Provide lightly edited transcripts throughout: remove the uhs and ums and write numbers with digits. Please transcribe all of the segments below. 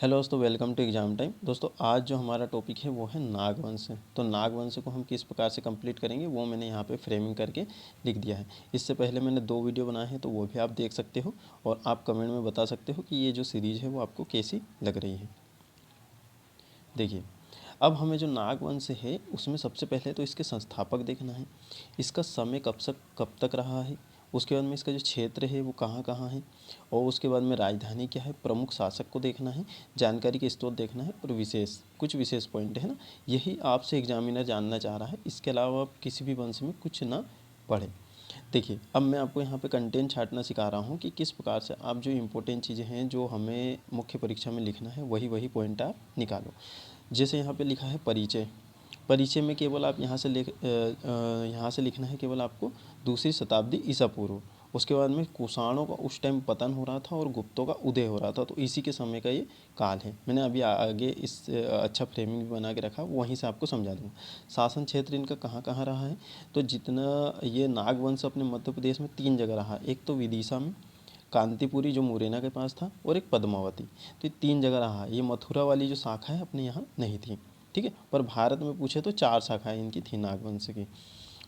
Hello दोस्तों, welcome to exam time. दोस्तों आज जो हमारा टॉपिक है वो है नागवंश। तो नागवंश को हम किस प्रकार से कंप्लीट करेंगे वो मैंने यहाँ पे फ्रेमिंग करके लिख दिया है। इससे पहले मैंने 2 वीडियो बनाए हैं, तो वो भी आप देख सकते हो और आप कमेंट में बता सकते हो कि ये जो सीरीज़ है वो आपको कैसी लग रही है। देखिए, अब हमें जो नागवंश है उसमें सबसे पहले तो इसके संस्थापक देखना है, इसका समय कब तक रहा है, उसके बाद में इसका जो क्षेत्र है वो कहाँ कहाँ है, और उसके बाद में राजधानी क्या है, प्रमुख शासक को देखना है, जानकारी के स्रोत देखना है और कुछ विशेष पॉइंट है ना, यही आपसे एग्जामिनर जानना चाह रहा है। इसके अलावा आप किसी भी वंश में कुछ ना पढ़ें। देखिए, अब मैं आपको यहाँ पे कंटेंट छांटना सिखा रहा हूँ कि किस प्रकार से आप जो इम्पोर्टेंट चीज़ें हैं जो हमें मुख्य परीक्षा में लिखना है वही पॉइंट आप निकालो। जैसे यहाँ पे लिखा है परिचय। परिचय में केवल आप यहाँ से लिखना है केवल आपको 2री शताब्दी ईसा पूर्व। उसके बाद में कुषाणों का उस टाइम पतन हो रहा था और गुप्तों का उदय हो रहा था, तो इसी के समय का ये काल है। मैंने अभी आगे इस अच्छा फ्रेमिंग भी बना के रखा, वहीं से आपको समझा दूँगा। शासन क्षेत्र इनका कहाँ कहाँ रहा है, तो जितना ये नागवंश अपने मध्य प्रदेश में 3 जगह रहा। एक तो विदिशा में, कांतिपुरी जो मुरैना के पास था, और एक पद्मावती। तो ये 3 जगह रहा। ये मथुरा वाली जो शाखा है अपने यहाँ नहीं थी, ठीक है। पर भारत में पूछे तो 4 शाखाएँ इनकी थी नागवंश की।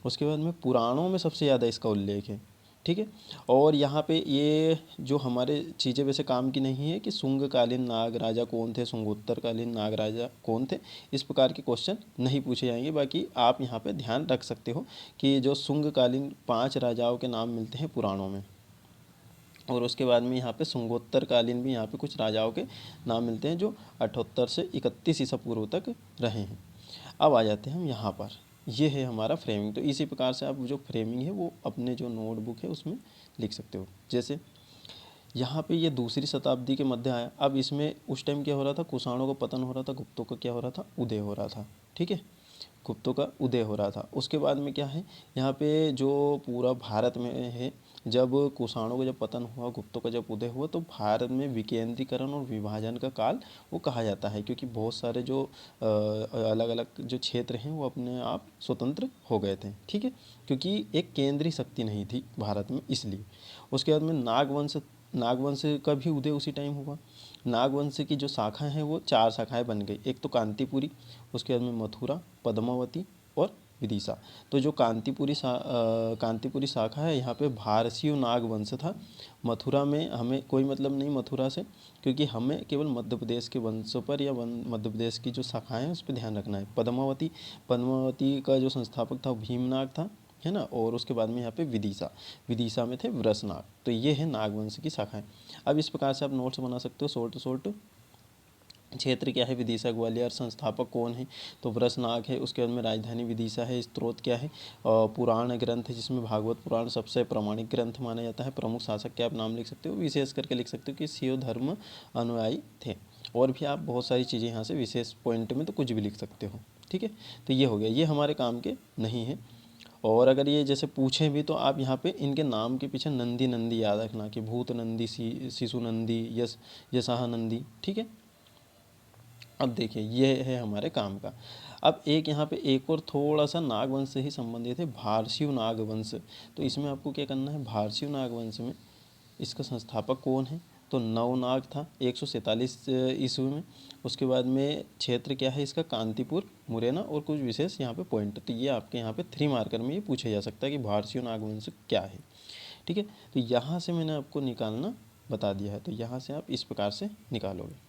उसके बाद में पुराणों में सबसे ज़्यादा इसका उल्लेख है, ठीक है। और यहाँ पे ये जो हमारे चीज़ें वैसे काम की नहीं है कि शुंगकालीन नाग राजा कौन थे, शुंगोत्तरकालीन नाग राजा कौन थे, इस प्रकार के क्वेश्चन नहीं पूछे जाएंगे। बाकी आप यहाँ पे ध्यान रख सकते हो कि जो शुंगकालीन 5 राजाओं के नाम मिलते हैं पुराणों में, और उसके बाद में यहाँ पे शुंगोत्तरकालीन भी यहाँ पे कुछ राजाओं के नाम मिलते हैं जो 78 से 31 ईसा पूर्व तक रहे हैं। अब आ जाते हैं हम यहाँ पर, ये है हमारा फ्रेमिंग। तो इसी प्रकार से आप जो फ्रेमिंग है वो अपने जो नोटबुक है उसमें लिख सकते हो। जैसे यहाँ पे ये 2री शताब्दी के मध्य आया। अब इसमें उस टाइम क्या हो रहा था, कुषाणों का पतन हो रहा था, गुप्तों का क्या हो रहा था, उदय हो रहा था, ठीक है। गुप्तों का उदय हो रहा था। उसके बाद में क्या है, यहाँ पे जो पूरा भारत में है, जब कुषाणों का जब पतन हुआ, गुप्तों का जब उदय हुआ, तो भारत में विकेंद्रीकरण और विभाजन का काल वो कहा जाता है, क्योंकि बहुत सारे जो अलग अलग जो क्षेत्र हैं वो अपने आप स्वतंत्र हो गए थे, ठीक है, क्योंकि एक केंद्रीय शक्ति नहीं थी भारत में, इसलिए। उसके बाद में नागवंश का भी उदय उसी टाइम हुआ। नागवंश की जो शाखाएं हैं वो 4 शाखाएं बन गई। एक तो कांतिपुरी, उसके बाद में मथुरा, पद्मावती और विदिशा। तो जो कांतिपुरी शाखा है, यहाँ पे भारसीय नागवंश था। मथुरा में हमें कोई मतलब नहीं मथुरा से, क्योंकि हमें केवल मध्य प्रदेश के वंशों पर या मध्य प्रदेश की जो शाखाएं हैं उस पर ध्यान रखना है। पद्मावती का जो संस्थापक था वो भीमनाग था, है ना। और उसके बाद में यहाँ पे विदिशा में थे वृषनाग। तो ये है नागवंश की शाखाएं। अब इस प्रकार से आप नोट्स बना सकते हो, शॉर्ट क्षेत्र क्या है, विदिशा ग्वालियर। संस्थापक कौन है, तो वृषनाग है। उसके बाद में राजधानी विदिशा है। स्त्रोत क्या है, पुराण ग्रंथ है जिसमें भागवत पुराण सबसे प्रामाणिक ग्रंथ माना जाता है। प्रमुख शासक के आप नाम लिख सकते हो, विशेष करके लिख सकते हो कि शिव धर्म अनुयायी थे। और भी आप बहुत सारी चीज़ें यहाँ से विशेष पॉइंट में तो कुछ भी लिख सकते हो, ठीक है। तो ये हो गया, ये हमारे काम के नहीं है। और अगर ये जैसे पूछें भी तो आप यहाँ पे इनके नाम के पीछे नंदी याद रखना कि भूत नंदी, शिशु नंदी, यशाह नंदी, ठीक है। अब देखिए, ये है हमारे काम का। अब एक यहाँ पे एक और थोड़ा सा नागवंश से ही संबंधित है, भारसीय नागवंश। तो इसमें आपको क्या करना है, भारसीय नागवंश में इसका संस्थापक कौन है, तो नवनाग था 147 ईस्वी में। उसके बाद में क्षेत्र क्या है इसका, कांतिपुर, मुरैना, और कुछ विशेष यहाँ पे पॉइंट। तो ये आपके यहाँ पे 3 मार्कर में ये पूछा जा सकता है कि भारसीय नागवंश क्या है, ठीक है। तो यहाँ से मैंने आपको निकालना बता दिया है, तो यहाँ से आप इस प्रकार से निकालोगे।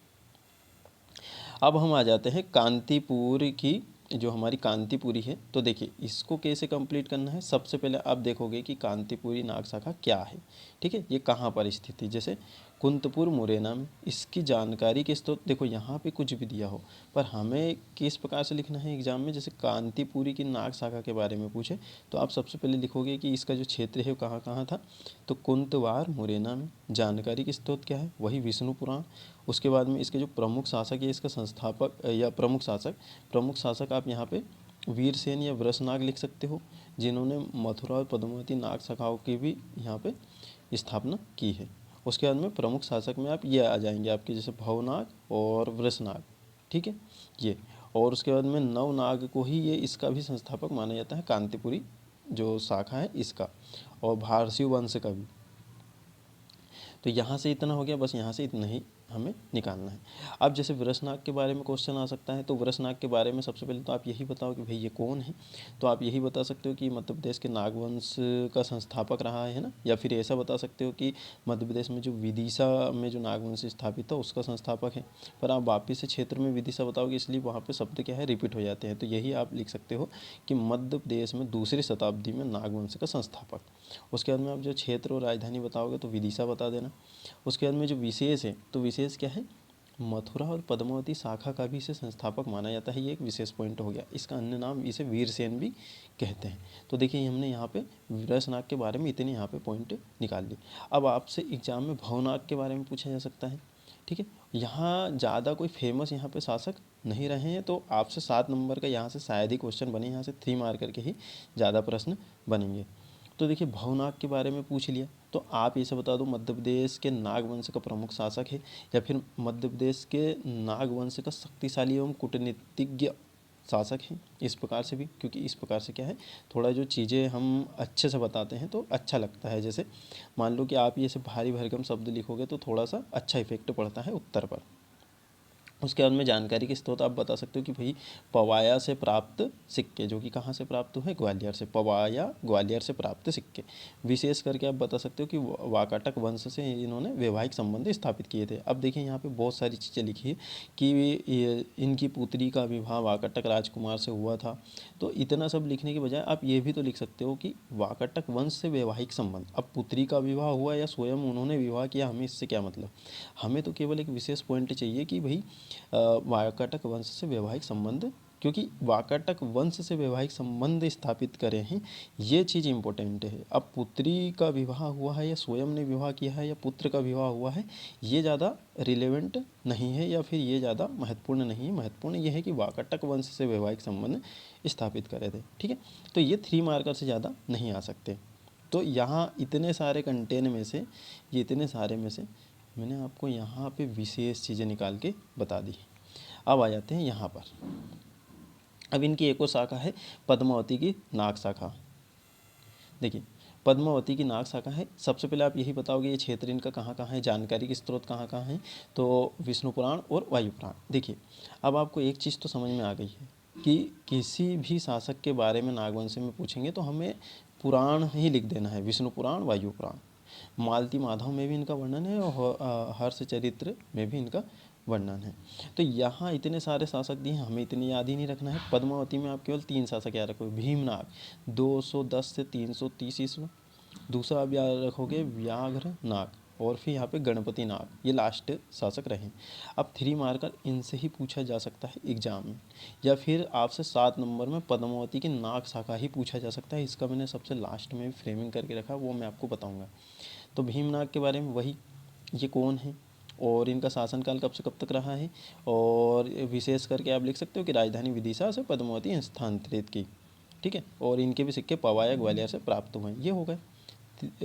अब हम आ जाते हैं कांतिपुर की, जो हमारी कांतिपुरी है। तो देखिए, इसको कैसे कंप्लीट करना है। सबसे पहले आप देखोगे कि कांतिपुरी नाग शाखा क्या है, ठीक है, ये कहाँ पर स्थित है। जैसे कुंतपुर मुरैना में, इसकी जानकारी के स्रोत देखो, यहाँ पे कुछ भी दिया हो, पर हमें किस प्रकार से लिखना है एग्जाम में। जैसे कांतिपुरी की नाग शाखा के बारे में पूछे तो आप सबसे पहले लिखोगे कि इसका जो क्षेत्र है वो कहाँ कहाँ था, तो कुंतवार मुरैना में। जानकारी के स्रोत क्या है, वही विष्णु पुराण। उसके बाद में इसके जो प्रमुख शासक है, इसका संस्थापक या प्रमुख शासक आप यहाँ पे वीरसेन या वृषनाग लिख सकते हो, जिन्होंने मथुरा और पद्मावती नाग शाखाओं की भी यहाँ पे स्थापना की है। उसके बाद में प्रमुख शासक में आप ये आ जाएंगे आपके, जैसे भवनाग और वृषनाग, ठीक है, ये। और उसके बाद में नवनाग को ही ये इसका भी संस्थापक माना जाता है, कांतिपुरी जो शाखा है इसका, और भारसीय वंश का भी। तो यहाँ से इतना हो गया, बस यहाँ से इतना ही हमें निकालना है। अब जैसे वृषनाग के बारे में क्वेश्चन आ सकता है, तो वृषनाग के बारे में सबसे पहले तो आप यही बताओ कि भाई ये कौन है। तो आप यही बता सकते हो कि मध्य प्रदेश के नागवंश का संस्थापक रहा है ना, या फिर ऐसा बता सकते हो कि मध्य प्रदेश में जो विदिशा में जो नागवंश स्थापित था उसका संस्थापक है। पर आप वापिस से क्षेत्र में विदिशा बताओगे, इसलिए वहाँ पर शब्द क्या है, रिपीट हो जाते हैं। तो यही आप लिख सकते हो कि मध्य प्रदेश में दूसरी शताब्दी में नागवंश का संस्थापक। उसके बाद में आप जो क्षेत्र और राजधानी बताओगे तो विदिशा बता देना। उसके बाद में जो विशेष है, तो विशेष क्या है, मथुरा और पद्मावती शाखा का भी इसे संस्थापक माना जाता है। ये एक विशेष पॉइंट हो गया। इसका अन्य नाम इसे वीरसेन भी कहते हैं। तो देखिए हमने यहाँ पे वृषनाग के बारे में इतने यहाँ पे पॉइंट निकाल लिए। अब आपसे एग्जाम में भवनाग के बारे में पूछा जा सकता है, ठीक है। यहाँ ज़्यादा कोई फेमस यहाँ पे शासक नहीं रहे हैं, तो आपसे 7 नंबर का यहाँ से शायद ही क्वेश्चन बने, यहाँ से 3 मार्क करके ही ज़्यादा प्रश्न बनेंगे। तो देखिए भवनाग के बारे में पूछ लिया, तो आप इसे बता दो मध्य प्रदेश के नागवंश का प्रमुख शासक है, या फिर मध्य प्रदेश के नागवंश का शक्तिशाली एवं कूटनीतिज्ञ शासक है। इस प्रकार से भी, क्योंकि इस प्रकार से क्या है, थोड़ा जो चीज़ें हम अच्छे से बताते हैं तो अच्छा लगता है। जैसे मान लो कि आप ये से भारी भरकम शब्द लिखोगे तो थोड़ा सा अच्छा इफेक्ट पड़ता है उत्तर पर। उसके बाद में जानकारी के स्रोत आप बता सकते हो कि भाई पवाया से प्राप्त सिक्के, जो कि कहाँ से प्राप्त हुए, ग्वालियर से। पवाया ग्वालियर से प्राप्त सिक्के। विशेष करके आप बता सकते हो कि वाकाटक वंश से इन्होंने वैवाहिक संबंध स्थापित किए थे। अब देखिए यहाँ पे बहुत सारी चीज़ें लिखी है कि इनकी पुत्री का विवाह वाकाटक राजकुमार से हुआ था। तो इतना सब लिखने के बजाय आप ये भी तो लिख सकते हो कि वाकाटक वंश से वैवाहिक संबंध। अब पुत्री का विवाह हुआ या स्वयं उन्होंने विवाह किया, हमें इससे क्या मतलब। हमें तो केवल एक विशेष पॉइंट चाहिए कि भाई वाकाटक वंश से वैवाहिक संबंध, क्योंकि वाकाटक वंश से वैवाहिक संबंध स्थापित करे हैं, ये चीज़ इंपॉर्टेंट है। अब पुत्री का विवाह हुआ है या स्वयं ने विवाह किया है या पुत्र का विवाह हुआ है, ये ज़्यादा रिलेवेंट नहीं है या फिर ये ज़्यादा महत्वपूर्ण नहीं है। महत्वपूर्ण ये है कि वाकाटक वंश से वैवाहिक संबंध स्थापित करे थे, ठीक है। तो ये 3 मार्कर से ज़्यादा नहीं आ सकते। तो यहाँ इतने सारे कंटेन में से, ये इतने सारे में से मैंने आपको यहाँ पे विशेष चीज़ें निकाल के बता दी। अब आ जाते हैं यहाँ पर। अब इनकी एक और शाखा है पद्मावती की नाग शाखा। देखिए पद्मावती की नाग शाखा है। सबसे पहले आप यही बताओगे ये क्षेत्र इनका कहाँ कहाँ है, जानकारी के स्रोत कहाँ कहाँ हैं, तो विष्णु पुराण और वायु पुराण। देखिए अब आपको एक चीज़ तो समझ में आ गई है कि किसी भी शासक के बारे में नागवंश में पूछेंगे तो हमें पुराण ही लिख देना है, विष्णु पुराण, वायु पुराण। मालती माधव में भी इनका वर्णन है और हर्ष चरित्र में भी इनका वर्णन है। तो यहाँ इतने सारे शासक दिए, हमें इतनी याद ही नहीं रखना है। पद्मावती में आप केवल 3 शासक याद रखोगे, भीमनाग 210 से 330 ईस्वी। दूसरा आप याद रखोगे व्याघ्र नाग, और फिर यहाँ पे गणपति नाग, ये लास्ट शासक रहे। अब 3 मार्कर इनसे ही पूछा जा सकता है एग्जाम में, या फिर आपसे 7 नंबर में पद्मावती की नाग शाखा ही पूछा जा सकता है। इसका मैंने सबसे लास्ट में फ्रेमिंग करके रखा, वो मैं आपको बताऊँगा। तो भीमनाग के बारे में वही, ये कौन है और इनका शासनकाल कब से कब तक रहा है, और विशेष करके आप लिख सकते हो कि राजधानी विदिशा से पद्मावती स्थानांतरित की, ठीक है। और इनके भी सिक्के पवाया ग्वालियर से प्राप्त हुए हैं। ये हो गए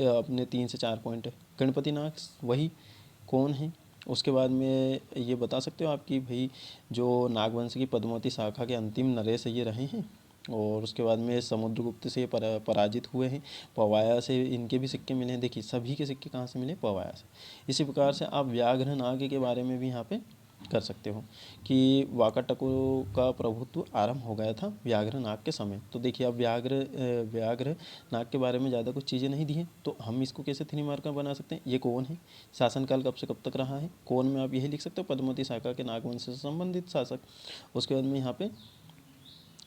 अपने 3 से 4 पॉइंट है। गणपति नाग वही कौन है। उसके बाद में ये बता सकते हो आपकी भाई जो नागवंश की पद्मावती शाखा के अंतिम नरेश ये रहे हैं, और उसके बाद में समुद्रगुप्त से पराजित हुए हैं। पवाया से इनके भी सिक्के मिले हैं। देखिए सभी के सिक्के कहाँ से मिले, पवाया से। इसी प्रकार से आप व्याघ्र नाग के बारे में भी यहाँ पे कर सकते हो कि वाकाटकों का प्रभुत्व आरंभ हो गया था व्याघ्र नाग के समय। तो देखिए अब व्याघ्र नाग के बारे में ज़्यादा कुछ चीज़ें नहीं दी हैं, तो हम इसको कैसे 3 मार्कर बना सकते हैं। ये कौन है, शासनकाल कब से कब तक रहा है, कौन में आप यही लिख सकते हो पद्मावती शाखा के नागवंश से संबंधित शासक। उसके बाद में यहाँ पे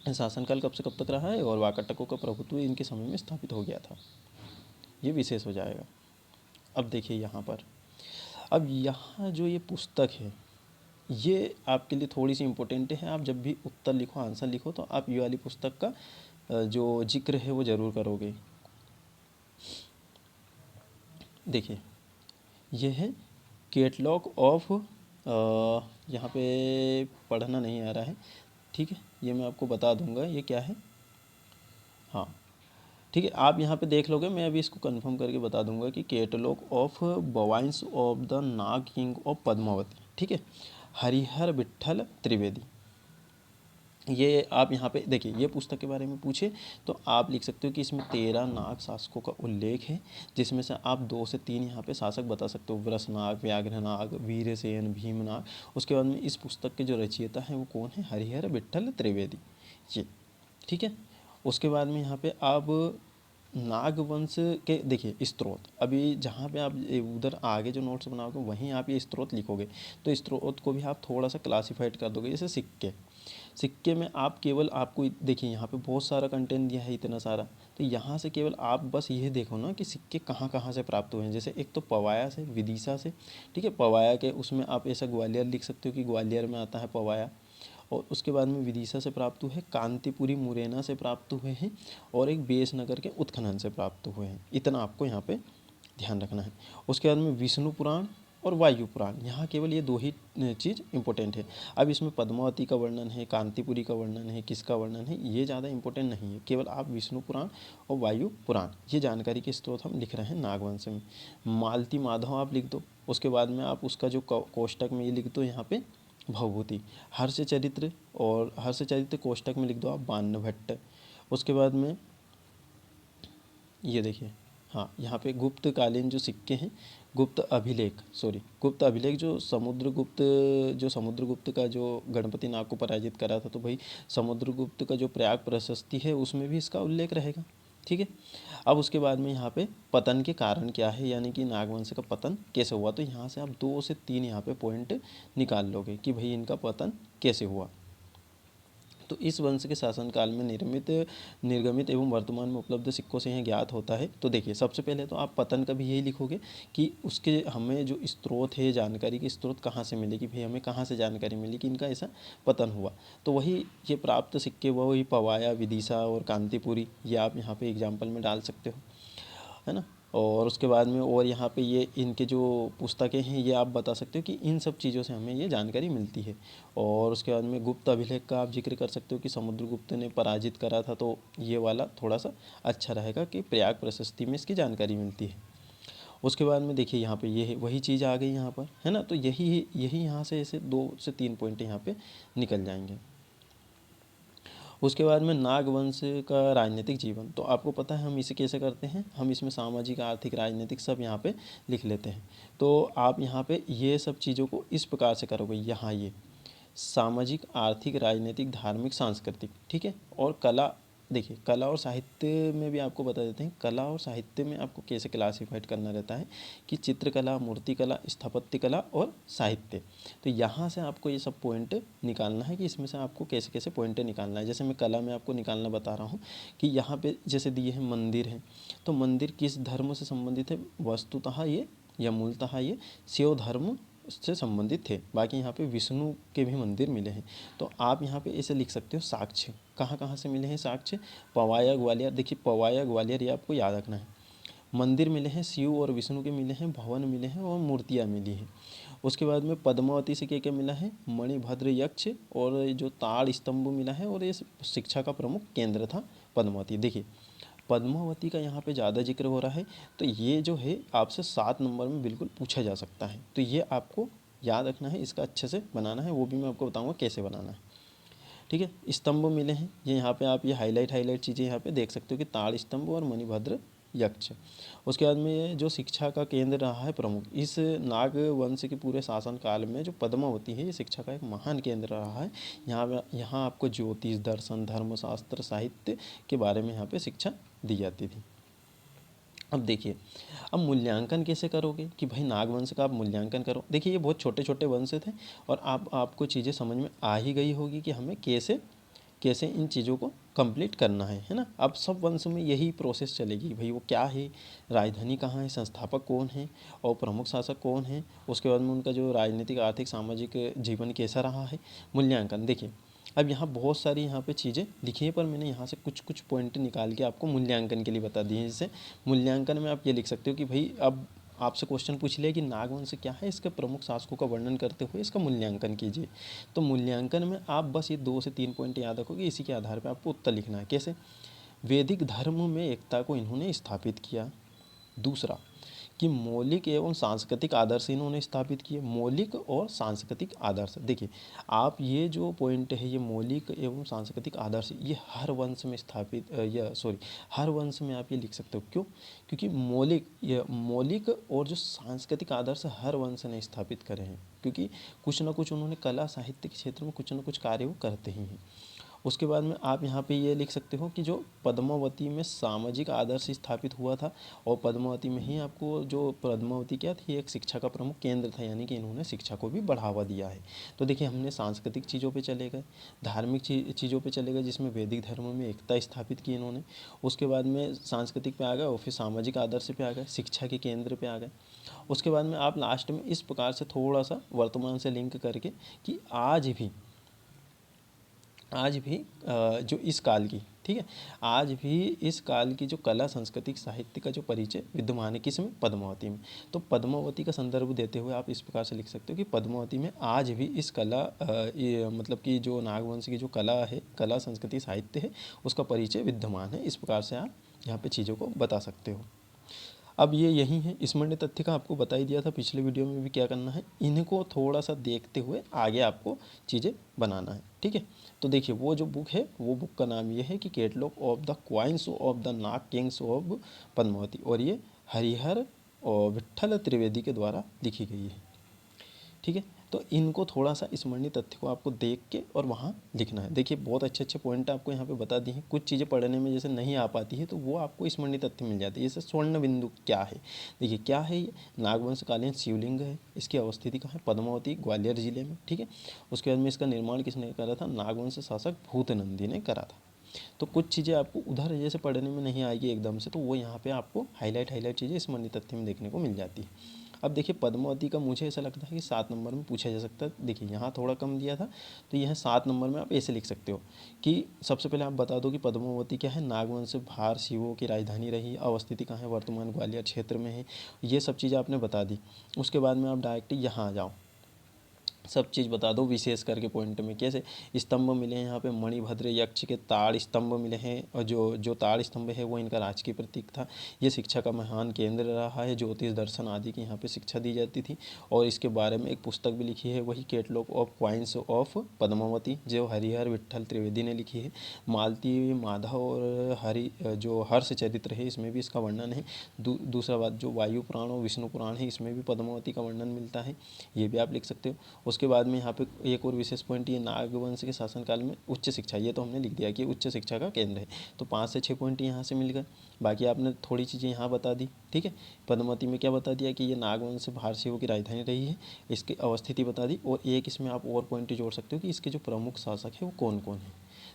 शासनकाल कब से कब तक रहा है और वाकाटकों का प्रभुत्व इनके समय में स्थापित हो गया था, ये विशेष हो जाएगा। अब देखिए यहाँ पर, अब यहाँ जो ये पुस्तक है ये आपके लिए थोड़ी सी इम्पोर्टेंट है। आप जब भी उत्तर लिखो, आंसर लिखो, तो आप ये वाली पुस्तक का जो जिक्र है वो ज़रूर करोगे। देखिए ये है कैटलॉग ऑफ, यहाँ पे पढ़ना नहीं आ रहा है, ठीक है, ये मैं आपको बता दूंगा ये क्या है। हाँ ठीक है, आप यहाँ पे देख लोगे, मैं अभी इसको कंफर्म करके बता दूंगा कि कैटलॉग ऑफ बवाइंस of the Nag king of Padmavati, ठीक है, हरिहर विट्ठल त्रिवेदी। ये आप यहाँ पे देखिए, ये पुस्तक के बारे में पूछे तो आप लिख सकते हो कि इसमें 13 नाग शासकों का उल्लेख है, जिसमें से आप 2 से 3 यहाँ पे शासक बता सकते हो, वृषनाग, व्याघ्रनाग, वीरसेन, भीमनाग। उसके बाद में इस पुस्तक के जो रचयिता हैं वो कौन है, हरिहर विट्ठल त्रिवेदी, ये ठीक है। उसके बाद में यहाँ पे आप नागवंश के देखिए स्त्रोत, अभी जहाँ पे आप उधर आगे जो नोट्स बनाओगे वहीं आप ये स्त्रोत लिखोगे, तो स्त्रोत को भी आप थोड़ा सा क्लासीफाइड कर दोगे। जैसे सिक्के में आप केवल आपको देखिए यहाँ पे बहुत सारा कंटेंट दिया है, इतना सारा, तो यहाँ से केवल आप बस ये देखो ना कि सिक्के कहाँ कहाँ से प्राप्त हुए हैं। जैसे एक तो पवाया से, विदिशा से, ठीक है, पवाया के उसमें आप ऐसा ग्वालियर लिख सकते हो कि ग्वालियर में आता है पवाया। और उसके बाद में विदिशा से प्राप्त हुए हैं, कांतिपुरी मुरैना से प्राप्त हुए हैं, और एक बेसनगर के उत्खनन से प्राप्त हुए हैं। इतना आपको यहाँ पे ध्यान रखना है। उसके बाद में विष्णु पुराण और वायु पुराण, यहाँ केवल ये 2 ही चीज़ इंपॉर्टेंट है। अब इसमें पद्मावती का वर्णन है, कांतिपुरी का वर्णन है, किसका वर्णन है, ये ज़्यादा इंपॉर्टेंट नहीं है। केवल आप विष्णु पुराण और वायु पुराण, ये जानकारी के स्रोत हम लिख रहे हैं नागवंश में। मालती माधव आप लिख दो। उसके बाद में आप उसका जो कोष्टक में ये लिख दो यहाँ पे भवभूति। हर्ष चरित्र, और हर्ष चरित्र कोष्टक में लिख दो आप बाणभट्ट। उसके बाद में ये देखिए, हाँ यहाँ पे गुप्तकालीन जो सिक्के हैं, गुप्त अभिलेख जो समुद्रगुप्त का जो गणपति नाग को पराजित करा था, तो भाई समुद्रगुप्त का जो प्रयाग प्रशस्ति है उसमें भी इसका उल्लेख रहेगा, ठीक है। अब उसके बाद में यहाँ पे पतन के कारण क्या है, यानी कि नागवंश का पतन कैसे हुआ, तो यहाँ से आप 2 से 3 यहाँ पे पॉइंट निकाल लोगे कि भाई इनका पतन कैसे हुआ। तो इस वंश के शासनकाल में निर्गमित एवं वर्तमान में उपलब्ध सिक्कों से यह ज्ञात होता है। तो देखिए, सबसे पहले तो आप पतन का भी यही लिखोगे कि उसके हमें जो स्रोत है, जानकारी के स्रोत कहाँ से मिले, कि भाई हमें कहाँ से जानकारी मिली कि इनका ऐसा पतन हुआ। तो वही ये प्राप्त सिक्के वही पवाया, विदिशा और कांतिपुरी, ये आप यहाँ पे एग्जाम्पल में डाल सकते हो, है ना। और उसके बाद में और यहाँ पे ये इनके जो पुस्तकें हैं ये आप बता सकते हो कि इन सब चीज़ों से हमें ये जानकारी मिलती है। और उसके बाद में गुप्त अभिलेख का आप जिक्र कर सकते हो कि समुद्रगुप्त ने पराजित करा था, तो ये वाला थोड़ा सा अच्छा रहेगा कि प्रयाग प्रशस्ति में इसकी जानकारी मिलती है। उसके बाद में देखिए यहाँ पे ये वही चीज़ आ गई यहाँ पर, है ना। तो यही यहाँ से ऐसे 2 से 3 पॉइंट यहाँ पे निकल जाएंगे। उसके बाद में नागवंश का राजनीतिक जीवन, तो आपको पता है हम इसे कैसे करते हैं, हम इसमें सामाजिक, आर्थिक, राजनीतिक सब यहाँ पे लिख लेते हैं। तो आप यहाँ पे ये सब चीज़ों को इस प्रकार से करोगे, यहाँ ये सामाजिक, आर्थिक, राजनीतिक, धार्मिक, सांस्कृतिक, ठीक है। और कला, देखिए कला और साहित्य में भी आपको बता देते हैं, कला और साहित्य में आपको कैसे क्लासीफाइड करना रहता है कि चित्रकला, मूर्तिकला, स्थापत्य कला और साहित्य। तो यहाँ से आपको ये सब पॉइंट निकालना है कि इसमें से आपको कैसे कैसे पॉइंट निकालना है। जैसे मैं कला में आपको निकालना बता रहा हूँ कि यहाँ पे जैसे दिए हैं मंदिर है, तो मंदिर किस धर्म से संबंधित है, वस्तुतः ये या मूलतः ये शिव धर्म से संबंधित थे। बाकी यहाँ पे विष्णु के भी मंदिर मिले हैं। तो आप यहाँ पे ऐसे लिख सकते हो, साक्ष्य कहाँ कहाँ से मिले हैं, साक्ष्य पवाया ग्वालियर, देखिए पवाया ग्वालियर ये आपको याद रखना है। मंदिर मिले हैं, शिव और विष्णु के मिले हैं, भवन मिले हैं और मूर्तियाँ मिली हैं। उसके बाद में पद्मावती से क्या क्या मिला है, मणिभद्र यक्ष और जो ताड़ स्तंभ मिला है, और ये शिक्षा का प्रमुख केंद्र था पद्मावती। देखिए पद्मावती का यहाँ पे ज़्यादा जिक्र हो रहा है, तो ये जो है आपसे 7 नंबर में बिल्कुल पूछा जा सकता है। तो ये आपको याद रखना है, इसका अच्छे से बनाना है, वो भी मैं आपको बताऊँगा कैसे बनाना है, ठीक है। स्तंभ मिले हैं, ये यहाँ पे आप ये हाईलाइट चीज़ें यहाँ पे देख सकते हो कि ताड़ स्तंभ और मणिभद्र यक्ष। उसके बाद में जो शिक्षा का केंद्र रहा है प्रमुख, इस नाग वंश के पूरे शासन काल में जो पद्मावती है ये शिक्षा का एक महान केंद्र रहा है। यहाँ आपको ज्योतिष, दर्शन, धर्मशास्त्र, साहित्य के बारे में यहाँ पे शिक्षा दी जाती थी। अब देखिए, अब मूल्यांकन कैसे करोगे कि भाई नागवंश का आप मूल्यांकन करो। देखिए ये बहुत छोटे छोटे वंश थे और आपको चीज़ें समझ में आ ही गई होगी कि हमें कैसे कैसे इन चीज़ों को कंप्लीट करना है ना। अब सब वंश में यही प्रोसेस चलेगी, भाई वो क्या है, राजधानी कहाँ है, संस्थापक कौन है और प्रमुख शासक कौन है, उसके बाद में उनका जो राजनीतिक, आर्थिक, सामाजिक जीवन कैसा रहा है, मूल्यांकन। देखिए अब यहाँ बहुत सारी यहाँ पे चीज़ें लिखी हैं, पर मैंने यहाँ से कुछ कुछ पॉइंट निकाल के आपको मूल्यांकन के लिए बता दिए हैं। जैसे मूल्यांकन में आप ये लिख सकते हो कि भाई अब आपसे क्वेश्चन पूछ लिया कि नागवंश क्या है, इसके प्रमुख शासकों का वर्णन करते हुए इसका मूल्यांकन कीजिए। तो मूल्यांकन में आप बस ये 2 से 3 पॉइंट याद रखोगे, इसी के आधार पर आपको उत्तर लिखना है। कैसे, वैदिक धर्म में एकता को इन्होंने स्थापित किया। दूसरा कि मौलिक एवं सांस्कृतिक आदर्श इन्होंने स्थापित किए। मौलिक और सांस्कृतिक आदर्श, देखिए आप ये जो पॉइंट है, ये मौलिक एवं सांस्कृतिक आदर्श, ये हर वंश में स्थापित हर वंश में आप ये लिख सकते हो। क्यों? क्योंकि मौलिक और जो सांस्कृतिक आदर्श हर वंश ने स्थापित करे हैं, क्योंकि कुछ ना कुछ उन्होंने कला साहित्य के क्षेत्र में कुछ ना कुछ कार्य वो करते ही हैं। उसके बाद में आप यहाँ पे ये लिख सकते हो कि जो पद्मावती में सामाजिक आदर्श स्थापित हुआ था, और पद्मावती में ही आपको जो पद्मावती क्या थी, एक शिक्षा का प्रमुख केंद्र था, यानी कि इन्होंने शिक्षा को भी बढ़ावा दिया है। तो देखिए हमने सांस्कृतिक चीज़ों पे चले गए, धार्मिक चीज़ों पे चले गए, जिसमें वैदिक धर्म में एकता स्थापित की इन्होंने। उसके बाद में सांस्कृतिक पे आ गए और फिर सामाजिक आदर्श पे आ गए, शिक्षा के केंद्र पे आ गए। उसके बाद में आप लास्ट में इस प्रकार से थोड़ा सा वर्तमान से लिंक करके कि आज भी जो इस काल की, ठीक है, आज भी इस काल की जो कला संस्कृति साहित्य का जो परिचय विद्यमान है किसमें? पद्मावती में। तो पद्मावती का संदर्भ देते हुए आप इस प्रकार से लिख सकते हो कि पद्मावती में आज भी इस कला मतलब कि जो नागवंश की जो कला है, कला संस्कृति साहित्य है, उसका परिचय विद्यमान है। इस प्रकार से आप यहाँ पे चीज़ों को बता सकते हो। अब ये यही है, स्मरणीय तथ्य का आपको बता ही दिया था पिछले वीडियो में भी क्या करना है, इनको थोड़ा सा देखते हुए आगे आपको चीज़ें बनाना है, ठीक है। तो देखिए वो जो बुक है, वो बुक का नाम ये है कि catalogue of the coins of the Nag Kings of Padmavati, और ये हरिहर और विट्ठल त्रिवेदी के द्वारा लिखी गई है, ठीक है। तो इनको थोड़ा सा स्मरणीय तथ्य को आपको देख के और वहाँ लिखना है। देखिए बहुत अच्छे अच्छे पॉइंट आपको यहाँ पे बता दिए हैं। कुछ चीज़ें पढ़ने में जैसे नहीं आ पाती है तो वो आपको स्मरणीय तथ्य मिल जाती है। जैसे स्वर्ण बिंदु क्या है, देखिए क्या है ये, नागवंशकालीन शिवलिंग है, इसकी अवस्थिति कहाँ है? पद्मावती, ग्वालियर जिले में, ठीक है। उसके बाद में इसका निर्माण किसने करा था? नागवंश शासक भूतनंदी ने करा था। तो कुछ चीज़ें आपको उधर जैसे पढ़ने में नहीं आएगी एकदम से, तो वो यहाँ पे आपको हाईलाइट चीज़ें स्मरणीय तथ्य में देखने को मिल जाती है। अब देखिए पद्मावती का मुझे ऐसा लगता है कि 7 नंबर में पूछा जा सकता है। देखिए यहाँ थोड़ा कम दिया था, तो यह 7 नंबर में आप ऐसे लिख सकते हो कि सबसे पहले आप बता दो कि पद्मावती क्या है? नागवंश भार शिवों की राजधानी रही, अवस्थिति कहाँ है? वर्तमान ग्वालियर क्षेत्र में है। ये सब चीज़ें आपने बता दी। उसके बाद में आप डायरेक्ट यहाँ आ जाओ, सब चीज़ बता दो विशेष करके पॉइंट में। कैसे? स्तंभ मिले हैं यहाँ पे, मणिभद्र यक्ष के ताड़ स्तंभ मिले हैं, और जो ताड़ स्तंभ है वो इनका राजकीय प्रतीक था। ये शिक्षा का महान केंद्र रहा है, ज्योतिष दर्शन आदि की यहाँ पे शिक्षा दी जाती थी। और इसके बारे में एक पुस्तक भी लिखी है, वही catalogue of coins of Padmavati, जो हरिहर विट्ठल त्रिवेदी ने लिखी है। मालती माधव और जो हर्ष चरित्र है, इसमें भी इसका वर्णन है। दूसरा बात, जो वायु पुराण और विष्णु पुराण है, इसमें भी पद्मावती का वर्णन मिलता है, ये भी आप लिख सकते हो। उसके बाद में यहाँ पे एक और विशेष पॉइंट, ये नागवंश के शासनकाल में उच्च शिक्षा, ये तो हमने लिख दिया कि उच्च शिक्षा का केंद्र है। तो 5 से 6 पॉइंट यहाँ से मिल गए। बाकी आपने थोड़ी चीज़ें यहाँ बता दी, ठीक है। पद्मावती में क्या बता दिया कि ये नागवंश भार शिवों की राजधानी रही है, इसकी अवस्थिति बता दी। और एक इसमें आप और पॉइंट जोड़ सकते हो कि इसके जो प्रमुख शासक है वो कौन कौन है,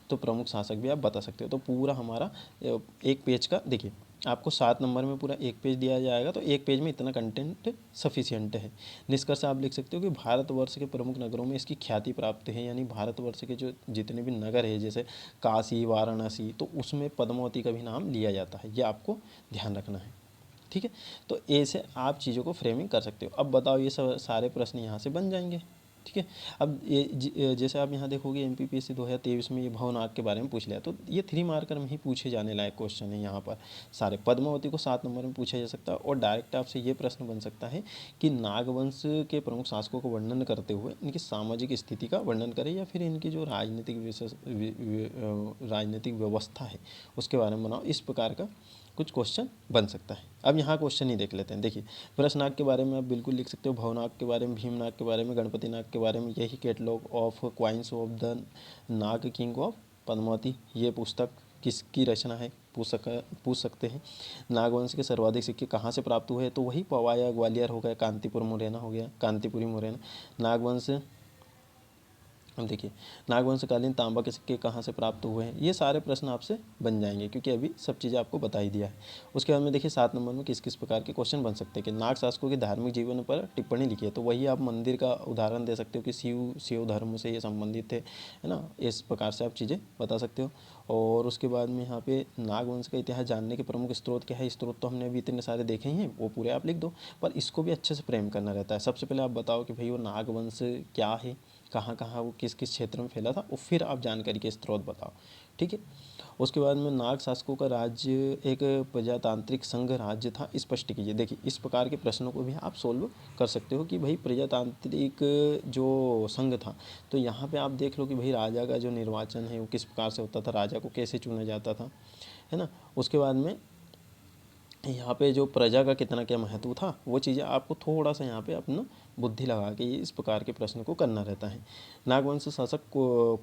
तो प्रमुख शासक भी आप बता सकते हो। तो पूरा हमारा एक पेज का, देखिए आपको 7 नंबर में पूरा एक पेज दिया जाएगा, तो एक पेज में इतना कंटेंट सफिशिएंट है। निष्कर्ष आप लिख सकते हो कि भारतवर्ष के प्रमुख नगरों में इसकी ख्याति प्राप्त है, यानी भारतवर्ष के जो जितने भी नगर है, जैसे काशी, वाराणसी, तो उसमें पद्मावती का भी नाम लिया जाता है। ये आपको ध्यान रखना है, ठीक है। तो ऐसे आप चीज़ों को फ्रेमिंग कर सकते हो। अब बताओ ये सब सारे प्रश्न यहाँ से बन जाएंगे, ठीक है। अब ये जैसे आप यहाँ देखोगे MPPSC 2023 में ये भवनाग के बारे में पूछ लिया, तो ये 3 मार्कर में ही पूछे जाने लायक क्वेश्चन है यहाँ पर सारे। पद्मावती को 7 नंबर में पूछा जा सकता है, और डायरेक्ट आपसे ये प्रश्न बन सकता है कि नागवंश के प्रमुख शासकों को वर्णन करते हुए इनकी सामाजिक स्थिति का वर्णन करें, या फिर इनकी जो राजनीतिक व्यवस्था है उसके बारे में बनाओ। इस प्रकार का कुछ क्वेश्चन बन सकता है। अब यहाँ क्वेश्चन ही देख लेते हैं। देखिए वृषनाग के बारे में आप बिल्कुल लिख सकते हो, भवनाग के बारे में, भीमनाग के बारे में, गणपति नाग के बारे में। यही catalogue of coins of the Nag king of Padmavati, ये पुस्तक किसकी रचना है पूछ सकते हैं। नागवंश के सर्वाधिक सिक्के कहाँ से प्राप्त हुए, तो वही पवाया ग्वालियर हो गया, कांतिपुर मुरैना हो गया, कांतिपुरी मुरैना। नागवंश, अब देखिए नागवंशकालीन तांबा के सिक्के कहाँ से प्राप्त हुए हैं, ये सारे प्रश्न आपसे बन जाएंगे, क्योंकि अभी सब चीज़ें आपको बता ही दिया है। उसके बाद में देखिए 7 नंबर में किस किस प्रकार के क्वेश्चन बन सकते हैं कि नाग शासकों के धार्मिक जीवन पर टिप्पणी लिखी है, तो वही आप मंदिर का उदाहरण दे सकते हो कि शिव धर्म से ये संबंधित थे, है ना। इस प्रकार से आप चीज़ें बता सकते हो। और उसके बाद में यहाँ पे नागवंश का इतिहास जानने के प्रमुख स्रोत क्या है, स्रोत तो हमने अभी इतने सारे देखे ही हैं, वो पूरे आप लिख दो, पर इसको भी अच्छे से फ्रेम करना रहता है। सबसे पहले आप बताओ कि भाई वो नागवंश क्या है, कहाँ कहाँ वो किस किस क्षेत्र में फैला था, और फिर आप जानकारी के स्रोत बताओ, ठीक है। उसके बाद में नाग शासकों का राज्य एक प्रजातांत्रिक संघ राज्य था, स्पष्ट कीजिए। देखिए इस प्रकार के प्रश्नों को भी आप सोल्व कर सकते हो कि भाई प्रजातांत्रिक जो संघ था, तो यहाँ पे आप देख लो कि भाई राजा का जो निर्वाचन है वो किस प्रकार से होता था, राजा को कैसे चुना जाता था, है ना। उसके बाद में यहाँ पे जो प्रजा का कितना क्या महत्व था, वो चीज़ें आपको थोड़ा सा यहाँ पे अपना बुद्धि लगा के इस प्रकार के प्रश्न को करना रहता है। नागवंश शासक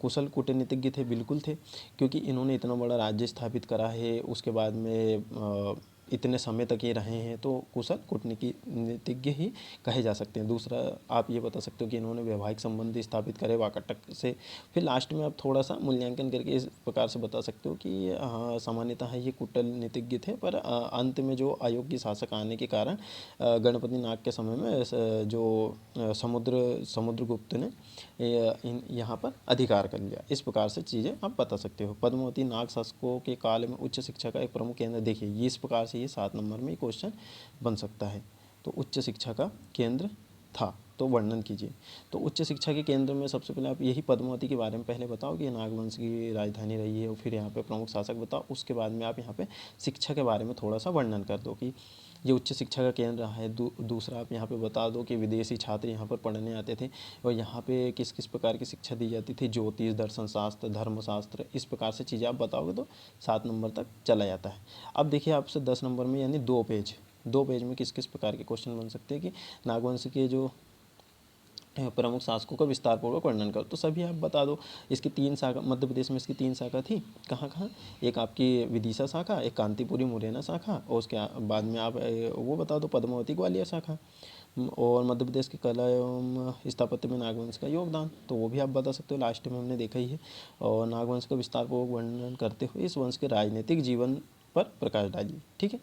कुशल कूटनीतिज्ञ थे, बिल्कुल थे, क्योंकि इन्होंने इतना बड़ा राज्य स्थापित करा है, उसके बाद में इतने समय तक ये रहे हैं, तो कुशल कूटनीतिज्ञ ही कहे जा सकते हैं। दूसरा आप ये बता सकते हो कि इन्होंने वैवाहिक संबंध स्थापित करे वाकाटक से। फिर लास्ट में आप थोड़ा सा मूल्यांकन करके इस प्रकार से बता सकते हो कि हाँ सामान्यतः ये कूटनीतिज्ञ थे, पर अंत में जो अयोग्य शासक आने के कारण गणपति नाग के समय में जो समुद्रगुप्त ने यहाँ पर अधिकार कर लिया। इस प्रकार से चीज़ें आप बता सकते हो। पद्मावती नाग शासकों के काल में उच्च शिक्षा का एक प्रमुख केंद्र, देखिए ये इस प्रकार से ये 7 नंबर में क्वेश्चन बन सकता है। तो उच्च शिक्षा का केंद्र था, तो वर्णन कीजिए। तो उच्च शिक्षा के केंद्र में सबसे पहले आप यही पद्मावती के बारे में पहले बताओ कि ये नागवंश की राजधानी रही है, और फिर यहाँ पे प्रमुख शासक बताओ। उसके बाद में आप यहाँ पे शिक्षा के बारे में थोड़ा सा वर्णन कर दो कि ये उच्च शिक्षा का केंद्र रहा है। दूसरा आप यहाँ पे बता दो कि विदेशी छात्र यहाँ पर पढ़ने आते थे, और यहाँ पे किस किस प्रकार की शिक्षा दी जाती थी, ज्योतिष, दर्शन शास्त्र, धर्मशास्त्र, इस प्रकार से चीज़ें आप बताओगे तो 7 नंबर तक चला जाता है। अब देखिए आपसे 10 नंबर में यानी 2 पेज में किस किस प्रकार के क्वेश्चन बन सकते हैं कि नागवंश के जो प्रमुख शासकों का विस्तार पूर्वक वर्णन करो, तो सभी आप बता दो। इसकी 3 शाखा, मध्य प्रदेश में इसकी 3 शाखा थी, कहाँ कहाँ, एक आपकी विदिशा शाखा, एक कांतिपुरी मुरैना शाखा, और उसके बाद में आप वो बता दो पद्मावती ग्वालियर शाखा। और मध्य प्रदेश की कला एवं स्थापत्य में नागवंश का योगदान, तो वो भी आप बता सकते हो, लास्ट में हमने देखा ही है। और नागवंश का विस्तार पूर्वक वर्णन करते हुए इस वंश के राजनीतिक जीवन पर प्रकाश डालिए। ठीक है,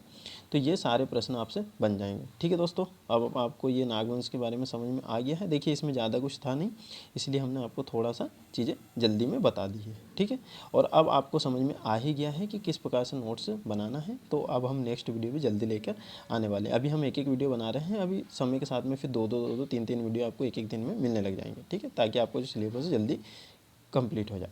तो ये सारे प्रश्न आपसे बन जाएंगे। ठीक है दोस्तों, अब आपको ये नागवंश के बारे में समझ में आ गया है। देखिए इसमें ज़्यादा कुछ था नहीं, इसलिए हमने आपको थोड़ा सा चीज़ें जल्दी में बता दी है। ठीक है, और अब आपको समझ में आ ही गया है कि किस प्रकार से नोट्स बनाना है। तो अब हम नेक्स्ट वीडियो भी जल्दी लेकर आने वाले हैं। अभी हम एक वीडियो बना रहे हैं, अभी समय के साथ में फिर 2-2, 3-3 वीडियो आपको एक दिन में मिलने लग जाएंगे। ठीक है, ताकि आपको जो सिलेबस जल्दी कंप्लीट हो जाए।